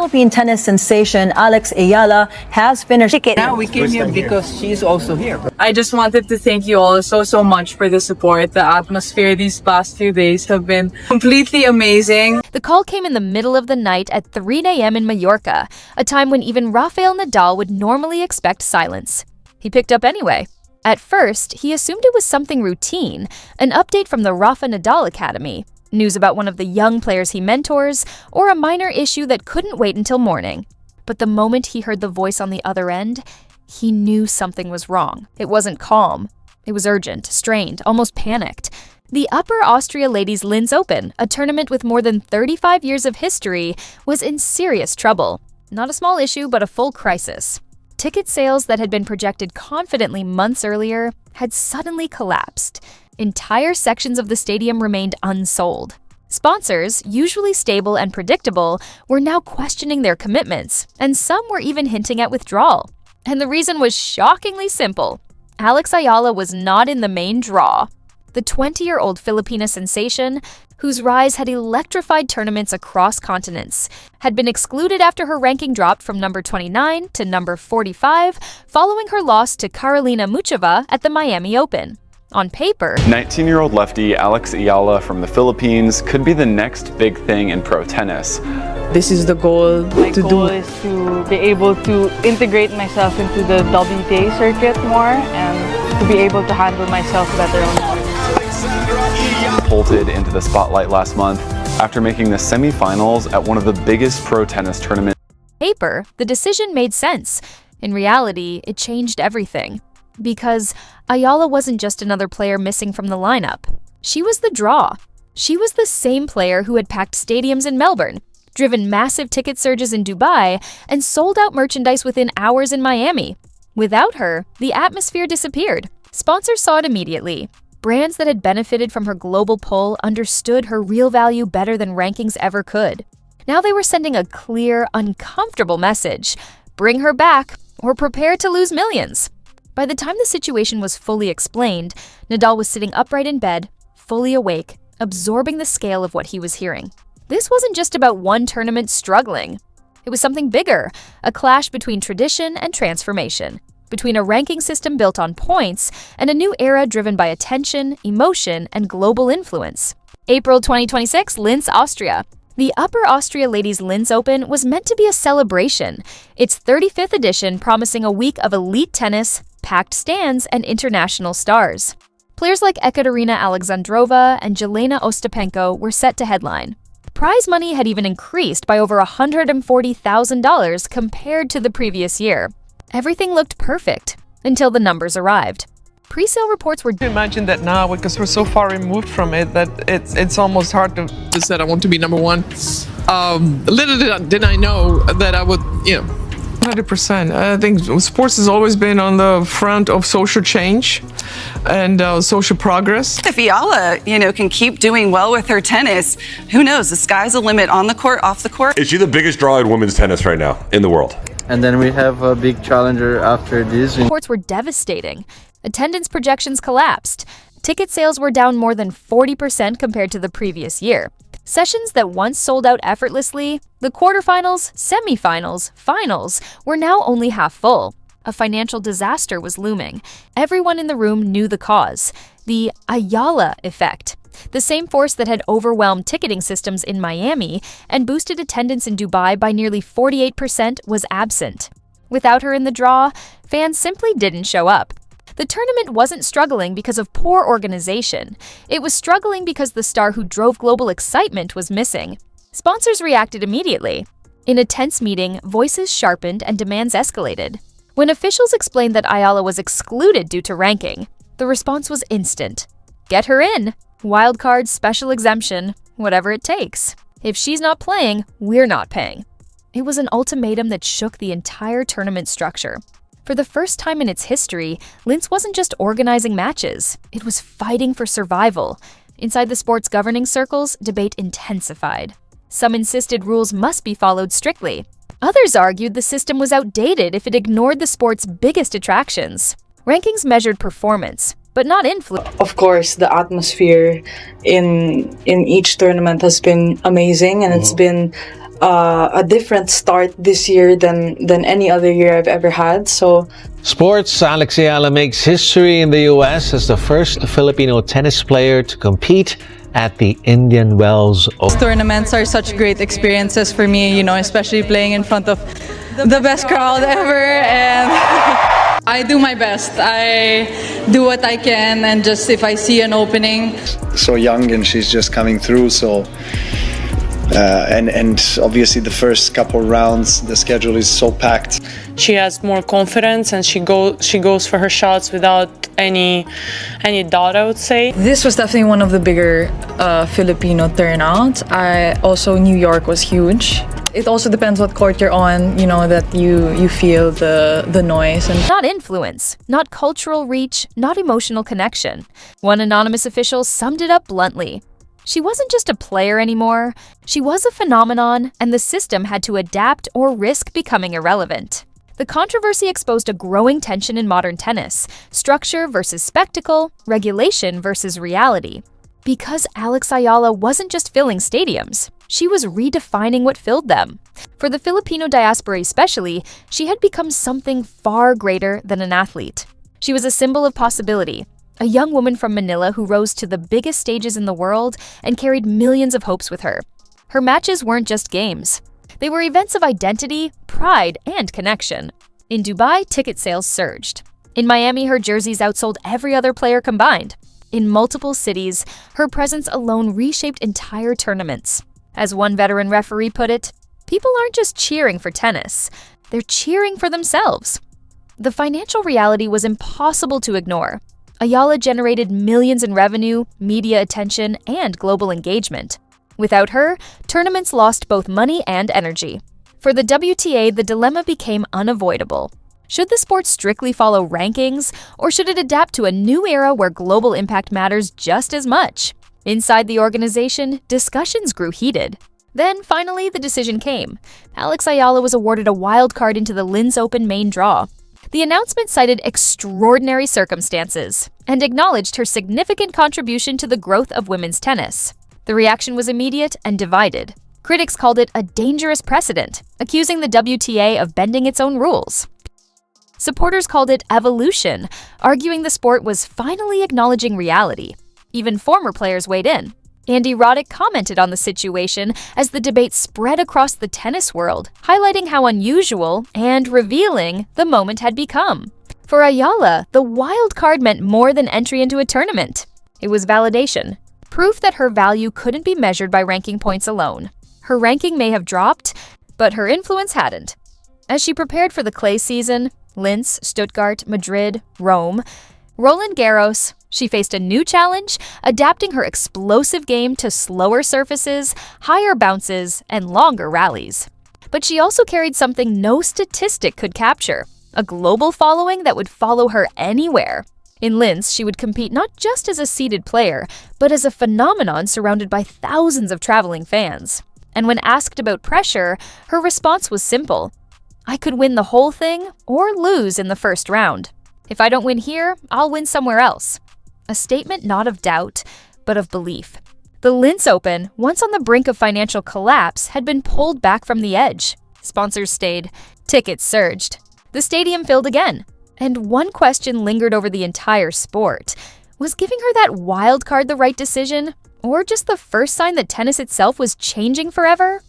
Philippine tennis sensation Alex Eala has finished. Now we came here because she's also here. I just wanted to thank you all so much for the support. The atmosphere these past few days have been completely amazing. The call came in the middle of the night at 3 a.m. in Mallorca, a time when even Rafael Nadal would normally expect silence. He picked up anyway. At first, he assumed it was something routine, an update from the Rafa Nadal Academy, news about one of the young players he mentors, or a minor issue that couldn't wait until morning. But the moment he heard the voice on the other end, he knew something was wrong. It wasn't calm. It was urgent, strained, almost panicked. The Upper Austria Ladies Linz Open, a tournament with more than 35 years of history, was in serious trouble. Not a small issue, but a full crisis. Ticket sales that had been projected confidently months earlier had suddenly collapsed. Entire sections of the stadium remained unsold. Sponsors, usually stable and predictable, were now questioning their commitments, and some were even hinting at withdrawal. And the reason was shockingly simple. Alex Eala was not in the main draw. The 20-year-old Filipina sensation, whose rise had electrified tournaments across continents, had been excluded after her ranking dropped from number 29 to number 45 following her loss to Karolina Muchova at the Miami Open. On paper, 19-year-old lefty Alex Eala from the Philippines could be the next big thing in pro tennis. This is the goal. My goal is to be able to integrate myself into the WTA circuit more and to be able to handle myself better on court. Bolted into the spotlight last month after making the semifinals at one of the biggest pro tennis tournaments. Paper, the decision made sense. In reality, it changed everything. Because Eala wasn't just another player missing from the lineup. She was the draw. She was the same player who had packed stadiums in Melbourne, driven massive ticket surges in Dubai, and sold out merchandise within hours in Miami. Without her, the atmosphere disappeared. Sponsors saw it immediately. Brands that had benefited from her global pull understood her real value better than rankings ever could. Now they were sending a clear, uncomfortable message. Bring her back, or prepare to lose millions. By the time the situation was fully explained, Nadal was sitting upright in bed, fully awake, absorbing the scale of what he was hearing. This wasn't just about one tournament struggling. It was something bigger, a clash between tradition and transformation, between a ranking system built on points and a new era driven by attention, emotion, and global influence. April 2026, Linz, Austria. The Upper Austria Ladies Linz Open was meant to be a celebration, its 35th edition promising a week of elite tennis, packed stands, and international stars. Players like Ekaterina Alexandrova and Jelena Ostapenko were set to headline. Prize money had even increased by over $140,000 compared to the previous year. Everything looked perfect until the numbers arrived. Pre-sale reports were... Imagine that now, because we're so far removed from it, that it's almost hard to say I want to be number one. Little did I know that I would, 100%. I think sports has always been on the front of social change and social progress. If Eala, can keep doing well with her tennis, who knows? The sky's the limit on the court, off the court. Is she the biggest draw in women's tennis right now in the world? And then we have a big challenger after this. Reports were devastating. Attendance projections collapsed. Ticket sales were down more than 40% compared to the previous year. Sessions that once sold out effortlessly, the quarterfinals, semifinals, finals, were now only half full. A financial disaster was looming. Everyone in the room knew the cause: the Eala effect. The same force that had overwhelmed ticketing systems in Miami and boosted attendance in Dubai by nearly 48% was absent. Without her in the draw, fans simply didn't show up. The tournament wasn't struggling because of poor organization. It was struggling because the star who drove global excitement was missing. Sponsors reacted immediately. In a tense meeting, voices sharpened and demands escalated. When officials explained that Eala was excluded due to ranking, the response was instant. Get her in. Wildcard, special exemption, whatever it takes. If she's not playing, we're not paying. It was an ultimatum that shook the entire tournament structure. For the first time in its history, Linz wasn't just organizing matches, it was fighting for survival. Inside the sport's governing circles, debate intensified. Some insisted rules must be followed strictly. Others argued the system was outdated if it ignored the sport's biggest attractions. Rankings measured performance, but not influence. Of course, the atmosphere in each tournament has been amazing, and it's been a different start this year than any other year I've ever had. So Sports, Alex Eala makes history in the US as the first Filipino tennis player to compete at the Indian Wells Open. Tournaments are such great experiences for me, especially playing in front of the best crowd ever, and I do my best. I do what I can, and just if I see an opening. So young and she's just coming through, so and obviously the first couple rounds the schedule is so packed. She has more confidence and she goes for her shots without any doubt, I would say. This was definitely one of the bigger Filipino turnouts. Also New York was huge. It also depends what court you're on, that you feel the noise. And Not influence, not cultural reach, not emotional connection. One anonymous official summed it up bluntly. She wasn't just a player anymore, she was a phenomenon, and the system had to adapt or risk becoming irrelevant. The controversy exposed a growing tension in modern tennis: structure versus spectacle, regulation versus reality. Because Alex Eala wasn't just filling stadiums, she was redefining what filled them. For the Filipino diaspora especially, she had become something far greater than an athlete. She was a symbol of possibility, a young woman from Manila who rose to the biggest stages in the world and carried millions of hopes with her. Her matches weren't just games. They were events of identity, pride, and connection. In Dubai, ticket sales surged. In Miami, her jerseys outsold every other player combined. In multiple cities, her presence alone reshaped entire tournaments. As one veteran referee put it, people aren't just cheering for tennis, they're cheering for themselves. The financial reality was impossible to ignore. Eala generated millions in revenue, media attention, and global engagement. Without her, tournaments lost both money and energy. For the WTA, the dilemma became unavoidable. Should the sport strictly follow rankings, or should it adapt to a new era where global impact matters just as much? Inside the organization, discussions grew heated. Then, finally, the decision came. Alex Eala was awarded a wild card into the Linz Open main draw. The announcement cited extraordinary circumstances and acknowledged her significant contribution to the growth of women's tennis. The reaction was immediate and divided. Critics called it a dangerous precedent, accusing the WTA of bending its own rules. Supporters called it evolution, arguing the sport was finally acknowledging reality. Even former players weighed in. Andy Roddick commented on the situation as the debate spread across the tennis world, highlighting how unusual and revealing the moment had become. For Eala, the wild card meant more than entry into a tournament. It was validation, proof that her value couldn't be measured by ranking points alone. Her ranking may have dropped, but her influence hadn't. As she prepared for the clay season, Linz, Stuttgart, Madrid, Rome, Roland Garros, she faced a new challenge, adapting her explosive game to slower surfaces, higher bounces, and longer rallies. But she also carried something no statistic could capture: a global following that would follow her anywhere. In Linz, she would compete not just as a seeded player, but as a phenomenon surrounded by thousands of traveling fans. And when asked about pressure, her response was simple: I could win the whole thing or lose in the first round. If I don't win here, I'll win somewhere else. A statement not of doubt, but of belief. The Linz Open, once on the brink of financial collapse, had been pulled back from the edge. Sponsors stayed. Tickets surged. The stadium filled again. And one question lingered over the entire sport. Was giving her that wild card the right decision? Or just the first sign that tennis itself was changing forever?